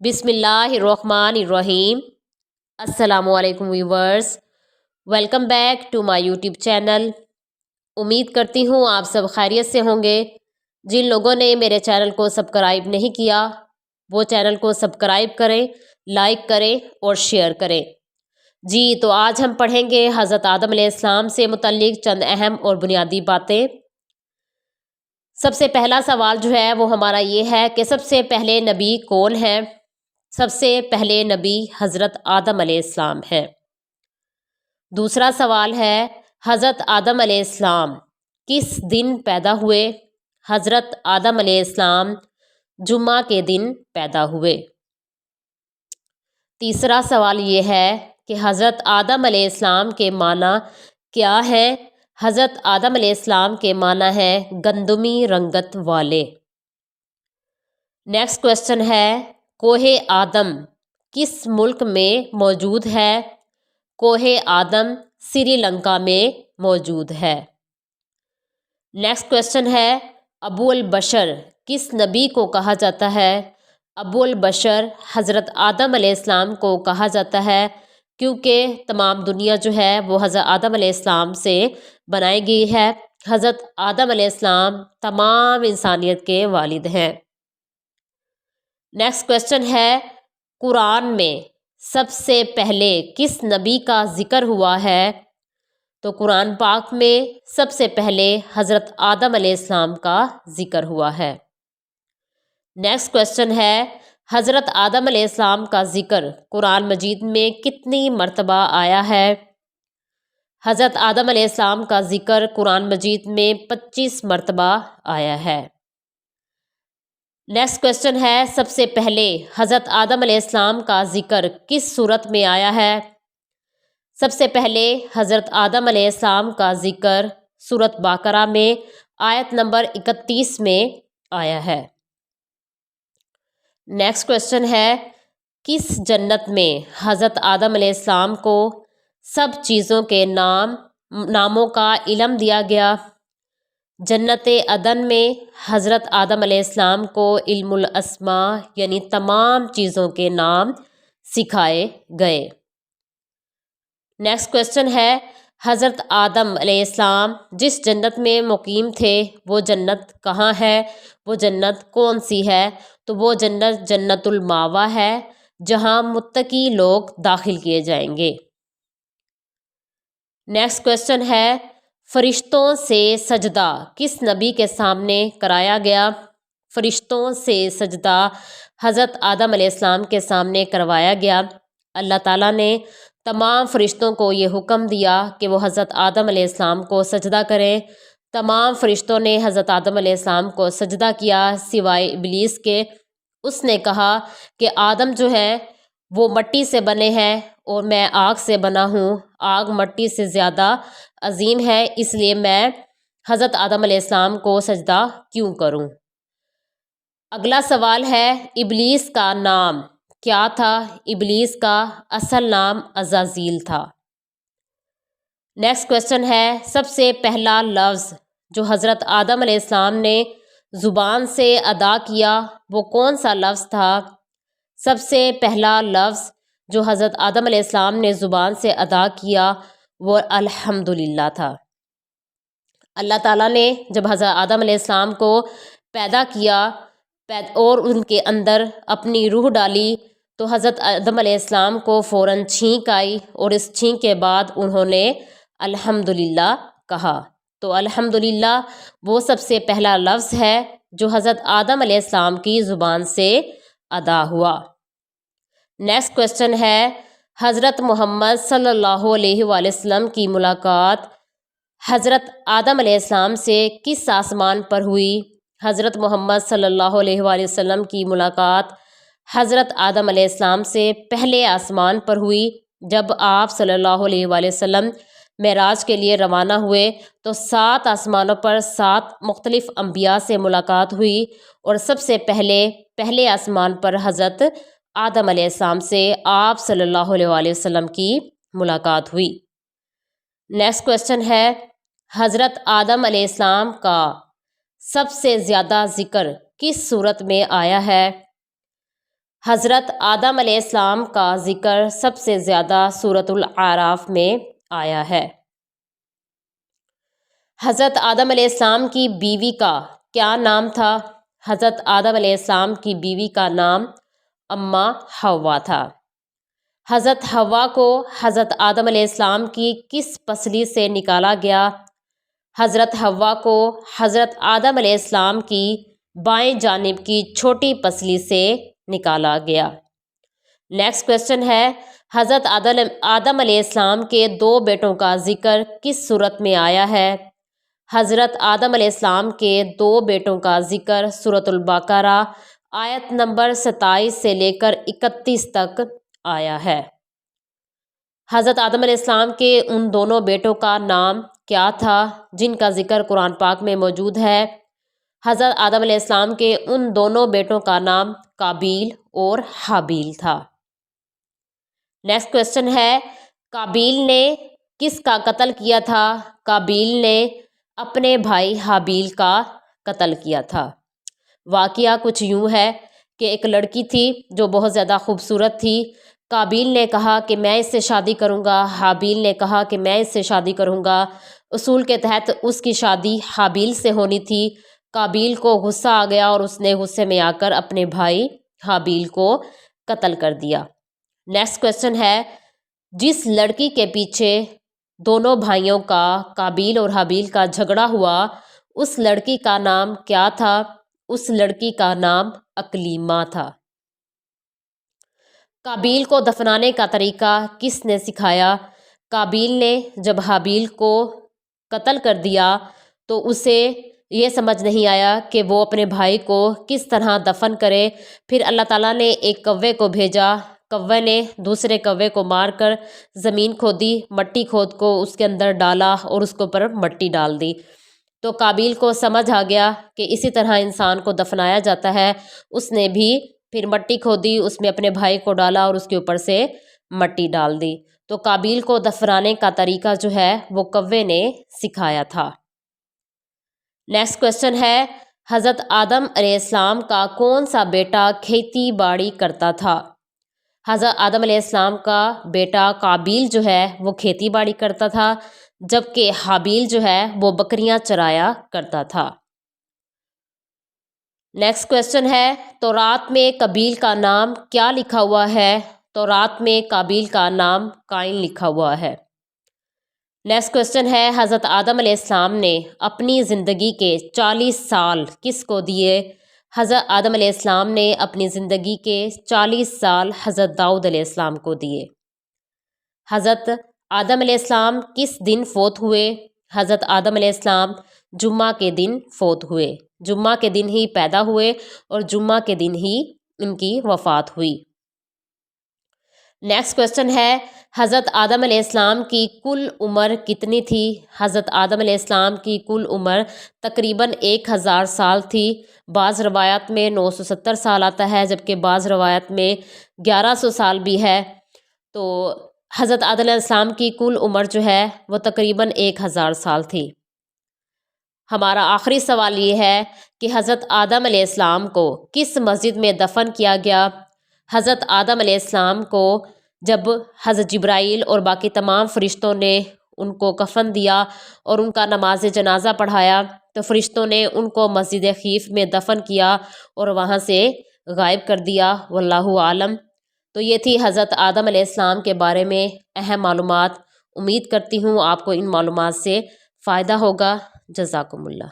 बिस्मिल्लाहिर्रहमानिर्रहीम। अस्सलामु अलैकुम viewers, welcome back to my YouTube channel. उम्मीद करती हूँ आप सब खैरियत से होंगे। जिन लोगों ने मेरे चैनल को सब्सक्राइब नहीं किया वो चैनल को सब्सक्राइब करें, लाइक करें और शेयर करें। जी तो आज हम पढ़ेंगे हज़रत आदम अलैहिस्सलाम से मुतल्लिक चंद अहम और बुनियादी बातें। सबसे पहला सवाल जो है वो हमारा ये है कि सबसे पहले नबी कौन है। सबसे पहले नबी हज़रत आदम अलैहिस्सलाम है। दूसरा सवाल है हज़रत आदम अलैहिस्सलाम किस दिन पैदा हुए। हज़रत आदम अलैहिस्सलाम जुम्मा के दिन पैदा हुए। तीसरा सवाल ये है कि हज़रत आदम अलैहिस्सलाम के माना क्या है। हज़रत आदम अलैहिस्सलाम के माना है गंदमी रंगत वाले। नेक्स्ट क्वेश्चन है कोहे आदम किस मुल्क में मौजूद है। कोहे आदम श्रीलंका में मौजूद है। नेक्स्ट क्वेश्चन है अबुल बशर किस नबी को कहा जाता है। अबुल बशर हज़रत आदम अलैहिस्सलाम को कहा जाता है क्योंकि तमाम दुनिया जो है वो हज़रत आदम अलैहिस्सलाम से बनाई गई है। हज़रत आदम अलैहिस्सलाम तमाम इंसानियत के वालिद हैं। नेक्स्ट क्वेश्चन है कुरान में सबसे पहले किस नबी का ज़िक्र हुआ है। तो कुरान पाक में सबसे पहले हज़रत आदम अलैहिस्सलाम का ज़िक्र हुआ है। नेक्स्ट क्वेश्चन है हज़रत आदम अलैहिस्सलाम का ज़िक्र कुरान मजीद में कितनी मर्तबा आया है। हज़रत आदम अलैहिस्सलाम का ज़िक्र कुरान मजीद में 25 मर्तबा आया है। नेक्स्ट क्वेश्चन है सबसे पहले हज़रत आदम अलैहिस्सलाम का ज़िक्र किस सूरत में आया है। सबसे पहले हज़रत आदम अलैहिस्सलाम का ज़िक्र सूरत बाकरा में आयत नंबर 31 में आया है। नेक्स्ट क्वेश्चन है किस जन्नत में हज़रत आदम अलैहिस्सलाम को सब चीज़ों के नामों का इल्म दिया गया। जन्नत अदन में हज़रत आदम अलैहिस्सलाम को इल्मुल अस्मा यानी तमाम चीज़ों के नाम सिखाए गए। नेक्स्ट क्वेश्चन है हज़रत आदम अलैहिस्सलाम जिस जन्नत में मुकीम थे वो जन्नत कहाँ है, वो जन्नत कौन सी है। तो वो जन्नत जन्नतुल मावा है जहाँ मुत्तकी लोग दाखिल किए जाएंगे। नेक्स्ट क्वेश्चन है फरिश्तों से सजदा किस नबी के सामने कराया गया। फरिश्तों से सजदा हज़रत आदम अलैहिस्सलाम के सामने करवाया गया। अल्लाह ताला ने तमाम फरिश्तों को ये हुक्म दिया कि वो हज़रत आदम अलैहिस्सलाम को सजदा करें। तमाम फरिश्तों ने हज़रत आदम अलैहिस्सलाम को सजदा किया सिवाय इब्लीस के। उसने कहा कि आदम जो है वो मट्टी से बने हैं और मैं आग से बना हूँ। आग मट्टी से ज़्यादा अजीम है इसलिए मैं हज़रत आदम अलैहिस्सलाम को सजदा क्यों करूँ। अगला सवाल है इब्लीस का नाम क्या था। इब्लीस का असल नाम अज़ाज़ील था। नेक्स्ट क्वेश्चन है सबसे पहला लफ्ज़ जो हज़रत आदम अलैहिस्सलाम ने ज़ुबान से अदा किया वो कौन सा लफ्ज़ था। सबसे पहला लफ्ज़ जो हज़रत आदम अलैहिस्सलाम ने ज़ुबान से अदा किया वो अल्हम्दुलिल्लाह था। अल्लाह ताला ने जब हज़रत आदम अलैहिस्सलाम को पैदा किया और उनके अंदर अपनी रूह डाली तो हज़रत आदम अलैहिस्सलाम को फ़ौरन छींक आई और इस छींक के बाद उन्होंने अल्हम्दुलिल्लाह कहा। तो अल्हम्दुलिल्लाह वो सबसे पहला लफ्ज़ है जो हज़रत आदम अलैहिस्सलाम की ज़ुबान से अदा हुआ। नेक्स्ट क्वेश्चन है हज़रत मोहम्मद सल्लल्लाहु अलैहि वसल्लम की मुलाकात हज़रत आदम अलैहिस्सलाम से किस आसमान पर हुई। हज़रत मोहम्मद सल्लल्लाहु अलैहि वसल्लम की मुलाकात हज़रत आदम अलैहिस्सलाम से पहले आसमान पर हुई। जब आप सल्लल्लाहु अलैहि वसल्लम मेराज के लिए रवाना हुए तो 7 आसमानों पर 7 मुख्तलिफ़ अंबिया से मुलाकात हुई और सबसे पहले आसमान पर हज़रत आदम अलैहिस्सलाम से आप सल्लल्लाहु अलैहि वसल्लम की मुलाकात हुई। नेक्स्ट क्वेश्चन है हज़रत आदम अलैहिस्सलाम का सबसे ज़्यादा ज़िक्र किस सूरत में आया है। حضرت آدم علیہ السلام کا ذکر سب سے زیادہ سورۃ الاعراف میں آیا ہے؟ حضرت آدم علیہ السلام کی بیوی کا کیا نام تھا؟ حضرت آدم علیہ السلام کی بیوی کا نام اماں حوا تھا۔ حضرت حوا کو حضرت آدم علیہ السلام کی کس پسلی سے نکالا گیا؟ حضرت حوا کو حضرت آدم علیہ السلام کی بائیں جانب کی چھوٹی پسلی سے نکالا گیا۔ نیکسٹ کویسچن ہے، حضرت آدم علیہ السلام کے 2 بیٹوں کا ذکر کس صورت میں آیا ہے؟ حضرت آدم علیہ السلام کے 2 بیٹوں کا ذکر سورۃ البقرہ آیت نمبر 27 سے لے کر 31 تک آیا ہے۔ حضرت آدم علیہ السلام کے ان دونوں بیٹوں کا نام کیا تھا جن کا ذکر قرآن پاک میں موجود ہے؟ حضرت آدم علیہ السلام کے ان دونوں بیٹوں کا نام قابیل اور حابیل تھا۔ نیکسٹ کویسچن ہے، قابیل نے کس کا قتل کیا تھا؟ قابیل نے اپنے بھائی حابیل کا قتل کیا تھا۔ واقعہ کچھ یوں ہے کہ ایک لڑکی تھی جو بہت زیادہ خوبصورت تھی۔ قابیل نے کہا کہ میں اس سے شادی کروں گا، حابیل نے کہا کہ میں اس سے شادی کروں گا۔ اصول کے تحت اس کی شادی حابیل سے ہونی تھی۔ قابیل کو غصہ آ گیا اور اس نے غصے میں آ کر اپنے بھائی حابیل کو قتل کر دیا۔ نیکسٹ کویسچن ہے، جس لڑکی کے پیچھے دونوں بھائیوں کا قابیل اور حابیل کا جھگڑا ہوا اس لڑکی کا نام کیا تھا؟ اس لڑکی کا نام اکلیمہ تھا۔ قابیل کو دفنانے کا طریقہ کس نے سکھایا؟ قابیل نے جب حابیل کو قتل کر دیا تو اسے یہ سمجھ نہیں آیا کہ وہ اپنے بھائی کو کس طرح دفن کرے۔ پھر اللہ تعالیٰ نے ایک کوے کو بھیجا، کوے نے دوسرے کوے کو مار کر زمین کھودی، مٹی کھود کو اس کے اندر ڈالا اور اس کے اوپر مٹی ڈال دی۔ تو قابیل کو سمجھ آ گیا کہ اسی طرح انسان کو دفنایا جاتا ہے۔ اس نے بھی پھر مٹی کھودی، اس میں اپنے بھائی کو ڈالا اور اس کے اوپر سے مٹی ڈال دی۔ تو قابیل کو دفنانے کا طریقہ جو ہے وہ کوے نے سکھایا تھا۔ نیکسٹ کویسچن ہے، حضرت آدم علیہ السلام کا کون سا بیٹا کھیتی باڑی کرتا تھا؟ حضرت آدم علیہ السلام کا بیٹا قابیل جو ہے وہ کھیتی باڑی کرتا تھا، جبکہ حابیل جو ہے وہ بکریاں چرایا کرتا تھا۔ نیکسٹ کویسچن ہے، تورات میں قابیل کا نام کیا لکھا ہوا ہے؟ تورات میں قابیل کا نام قائن لکھا ہوا ہے۔ نیکسٹ کویسچن ہے، حضرت آدم علیہ السلام نے اپنی زندگی کے 40 سال کس کو دیے؟ حضرت آدم علیہ السلام نے اپنی زندگی کے 40 سال حضرت داؤد علیہ السلام کو دیے۔ حضرت آدم علیہ السلام کس دن فوت ہوئے؟ حضرت آدم علیہ السلام جمعہ کے دن فوت ہوئے۔ جمعہ کے دن ہی پیدا ہوئے اور جمعہ کے دن ہی ان کی وفات ہوئی۔ نیکسٹ کویسچن ہے، حضرت آدم علیہ السلام کی کل عمر کتنی تھی؟ حضرت آدم علیہ السلام کی کل عمر تقریباً 1000 سال تھی۔ بعض روایات میں 970 سال آتا ہے، جبکہ بعض روایات میں 1100 سال بھی ہے۔ تو حضرت آدم علیہ السلام کی کل عمر جو ہے وہ تقریباً 1000 سال تھی۔ ہمارا آخری سوال یہ ہے کہ حضرت آدم علیہ السلام کو کس مسجد میں دفن کیا گیا؟ حضرت آدم علیہ السلام کو جب حضرت جبرائیل اور باقی تمام فرشتوں نے ان کو کفن دیا اور ان کا نماز جنازہ پڑھایا تو فرشتوں نے ان کو مسجد خیف میں دفن کیا اور وہاں سے غائب کر دیا، واللہ عالم۔ تو یہ تھی حضرت آدم علیہ السلام کے بارے میں اہم معلومات۔ امید کرتی ہوں آپ کو ان معلومات سے فائدہ ہوگا۔ جزاکم اللہ۔